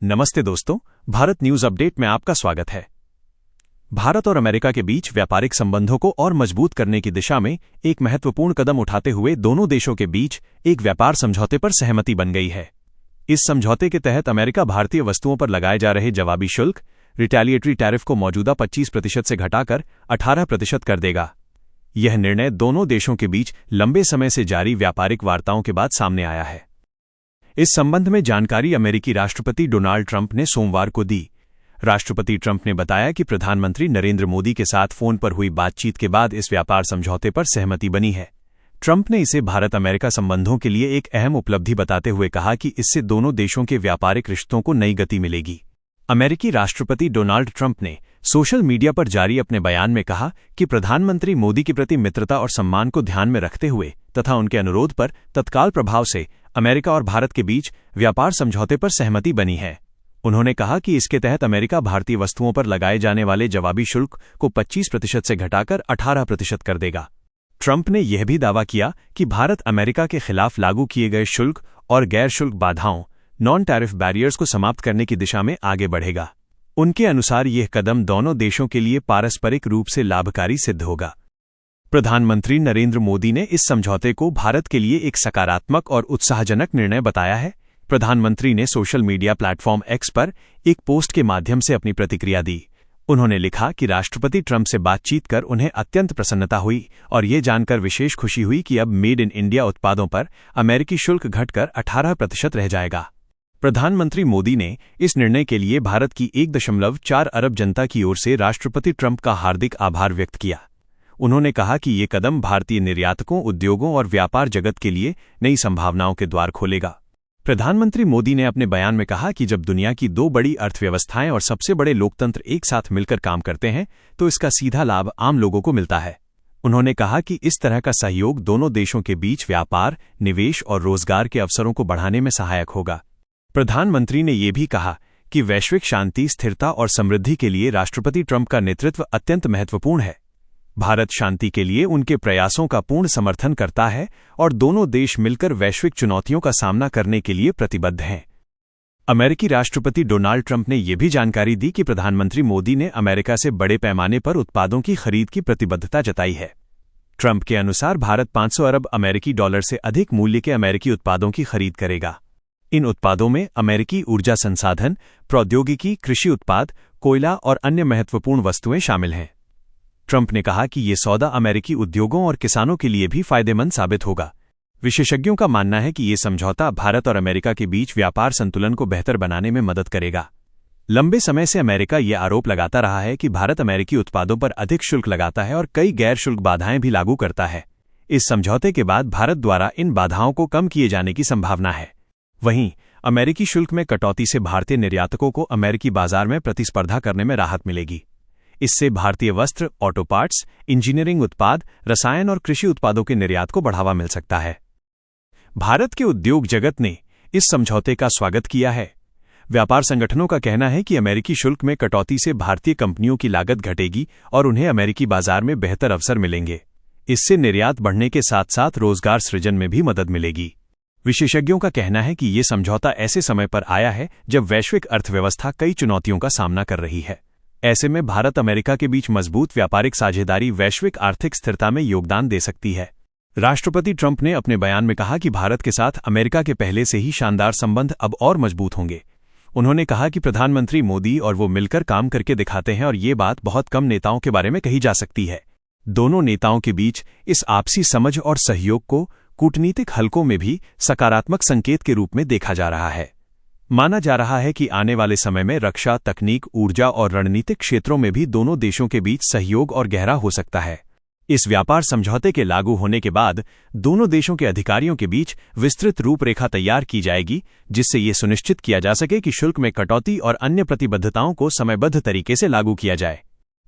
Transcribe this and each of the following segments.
नमस्ते दोस्तों, Bharat news update में आपका स्वागत है। भारत और अमेरिका के बीच व्यापारिक संबंधों को और मजबूत करने की दिशा में एक महत्वपूर्ण कदम उठाते हुए दोनों देशों के बीच एक व्यापार समझौते पर सहमति बन गई है। इस समझौते के तहत अमेरिका भारतीय वस्तुओं पर लगाए जा रहे जवाबी शुल्क रिटेलिएटरी टैरिफ को मौजूदा 25% से घटाकर 18% कर देगा। यह निर्णय दोनों देशों के बीच लंबे समय से जारी व्यापारिक वार्ताओं के बाद सामने आया है। इस संबंध में जानकारी अमेरिकी राष्ट्रपति डोनाल्ड ट्रंप ने सोमवार को दी। राष्ट्रपति ट्रंप ने बताया कि प्रधानमंत्री नरेंद्र मोदी के साथ फोन पर हुई बातचीत के बाद इस व्यापार समझौते पर सहमति बनी है। ट्रंप ने इसे भारत अमेरिका संबंधों के लिए एक अहम उपलब्धि बताते हुए कहा कि इससे दोनों देशों के व्यापारिक रिश्तों को नई गति मिलेगी। अमेरिकी राष्ट्रपति डोनाल्ड ट्रंप ने सोशल मीडिया पर जारी अपने बयान में कहा कि प्रधानमंत्री मोदी के प्रति मित्रता और सम्मान को ध्यान में रखते हुए तथा उनके अनुरोध पर तत्काल प्रभाव से अमेरिका और भारत के बीच व्यापार समझौते पर सहमति बनी है। उन्होंने कहा कि इसके तहत अमेरिका भारतीय वस्तुओं पर लगाए जाने वाले जवाबी शुल्क को 25% से घटाकर 18% कर देगा। ट्रंप ने यह भी दावा किया कि भारत अमेरिका के खिलाफ लागू किए गए शुल्क और गैर शुल्क बाधाओं नॉन टैरिफ बैरियर्स को समाप्त करने की दिशा में आगे बढ़ेगा। उनके अनुसार यह कदम दोनों देशों के लिए पारस्परिक रूप से लाभकारी सिद्ध होगा। प्रधानमंत्री नरेंद्र मोदी ने इस समझौते को भारत के लिए एक सकारात्मक और उत्साहजनक निर्णय बताया है। प्रधानमंत्री ने सोशल मीडिया प्लेटफॉर्म एक्स पर एक पोस्ट के माध्यम से अपनी प्रतिक्रिया दी। उन्होंने लिखा कि राष्ट्रपति ट्रंप से बातचीत कर उन्हें अत्यंत प्रसन्नता हुई और ये जानकर विशेष खुशी हुई कि अब मेड इन इंडिया उत्पादों पर अमेरिकी शुल्क घटकर 18% रह जाएगा। प्रधानमंत्री मोदी ने इस निर्णय के लिए भारत की 1.4 अरब जनता की ओर से राष्ट्रपति ट्रंप का हार्दिक आभार व्यक्त किया। उन्होंने कहा कि ये कदम भारतीय निर्यातकों, उद्योगों और व्यापार जगत के लिए नई संभावनाओं के द्वार खोलेगा। प्रधानमंत्री मोदी ने अपने बयान में कहा कि जब दुनिया की दो बड़ी अर्थव्यवस्थाएं और सबसे बड़े लोकतंत्र एक साथ मिलकर काम करते हैं तो इसका सीधा लाभ आम लोगों को मिलता है। उन्होंने कहा कि इस तरह का सहयोग दोनों देशों के बीच व्यापार, निवेश और रोजगार के अवसरों को बढ़ाने में सहायक होगा। प्रधानमंत्री ने यह भी कहा कि वैश्विक शांति, स्थिरता और समृद्धि के लिए राष्ट्रपति ट्रंप का नेतृत्व अत्यंत महत्वपूर्ण है। भारत शांति के लिए उनके प्रयासों का पूर्ण समर्थन करता है और दोनों देश मिलकर वैश्विक चुनौतियों का सामना करने के लिए प्रतिबद्ध हैं। अमेरिकी राष्ट्रपति डोनाल्ड ट्रंप ने यह भी जानकारी दी कि प्रधानमंत्री मोदी ने अमेरिका से बड़े पैमाने पर उत्पादों की खरीद की प्रतिबद्धता जताई है। ट्रंप के अनुसार भारत 500 अरब अमेरिकी डॉलर से अधिक मूल्य के अमेरिकी उत्पादों की खरीद करेगा। इन उत्पादों में अमेरिकी ऊर्जा संसाधन, प्रौद्योगिकी, कृषि उत्पाद, कोयला और अन्य महत्वपूर्ण वस्तुएं शामिल हैं। ट्रंप ने कहा कि ये सौदा अमेरिकी उद्योगों और किसानों के लिए भी फायदेमंद साबित होगा। विशेषज्ञों का मानना है कि ये समझौता भारत और अमेरिका के बीच व्यापार संतुलन को बेहतर बनाने में मदद करेगा। लंबे समय से अमेरिका ये आरोप लगाता रहा है कि भारत अमेरिकी उत्पादों पर अधिक शुल्क लगाता है और कई गैर शुल्क बाधाएं भी लागू करता है। इस समझौते के बाद भारत द्वारा इन बाधाओं को कम किए जाने की संभावना है। वहीं अमेरिकी शुल्क में कटौती से भारतीय निर्यातकों को अमेरिकी बाजार में प्रतिस्पर्धा करने में राहत मिलेगी। इससे भारतीय वस्त्र, ऑटो पार्ट्स, इंजीनियरिंग उत्पाद, रसायन और कृषि उत्पादों के निर्यात को बढ़ावा मिल सकता है। भारत के उद्योग जगत ने इस समझौते का स्वागत किया है। व्यापार संगठनों का कहना है कि अमेरिकी शुल्क में कटौती से भारतीय कंपनियों की लागत घटेगी और उन्हें अमेरिकी बाजार में बेहतर अवसर मिलेंगे। इससे निर्यात बढ़ने के साथ साथ रोजगार सृजन में भी मदद मिलेगी। विशेषज्ञों का कहना है कि ये समझौता ऐसे समय पर आया है जब वैश्विक अर्थव्यवस्था कई चुनौतियों का सामना कर रही है। ऐसे में भारत अमेरिका के बीच मजबूत व्यापारिक साझेदारी वैश्विक आर्थिक स्थिरता में योगदान दे सकती है। राष्ट्रपति ट्रंप ने अपने बयान में कहा कि भारत के साथ अमेरिका के पहले से ही शानदार संबंध अब और मजबूत होंगे। उन्होंने कहा कि प्रधानमंत्री मोदी और वो मिलकर काम करके दिखाते हैं और ये बात बहुत कम नेताओं के बारे में कही जा सकती है। दोनों नेताओं के बीच इस आपसी समझ और सहयोग को कूटनीतिक हलकों में भी सकारात्मक संकेत के रूप में देखा जा रहा है। माना जा रहा है कि आने वाले समय में रक्षा, तकनीक, ऊर्जा और रणनीतिक क्षेत्रों में भी दोनों देशों के बीच सहयोग और गहरा हो सकता है। इस व्यापार समझौते के लागू होने के बाद दोनों देशों के अधिकारियों के बीच विस्तृत रूपरेखा तैयार की जाएगी, जिससे ये सुनिश्चित किया जा सके कि शुल्क में कटौती और अन्य प्रतिबद्धताओं को समयबद्ध तरीके से लागू किया जाए।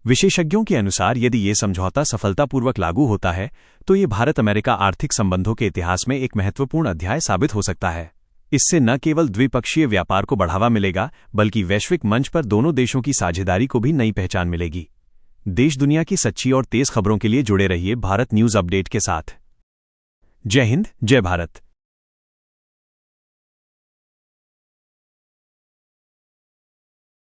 विशेषज्ञों के अनुसार यदि ये समझौता सफलतापूर्वक लागू होता है तो ये भारत अमेरिका आर्थिक संबंधों के इतिहास में एक महत्वपूर्ण अध्याय साबित हो सकता है। इससे न केवल द्विपक्षीय व्यापार को बढ़ावा मिलेगा बल्कि वैश्विक मंच पर दोनों देशों की साझेदारी को भी नई पहचान मिलेगी। देश दुनिया की सच्ची और तेज खबरों के लिए जुड़े रहिए भारत न्यूज अपडेट के साथ। जय हिंद, जय भारत।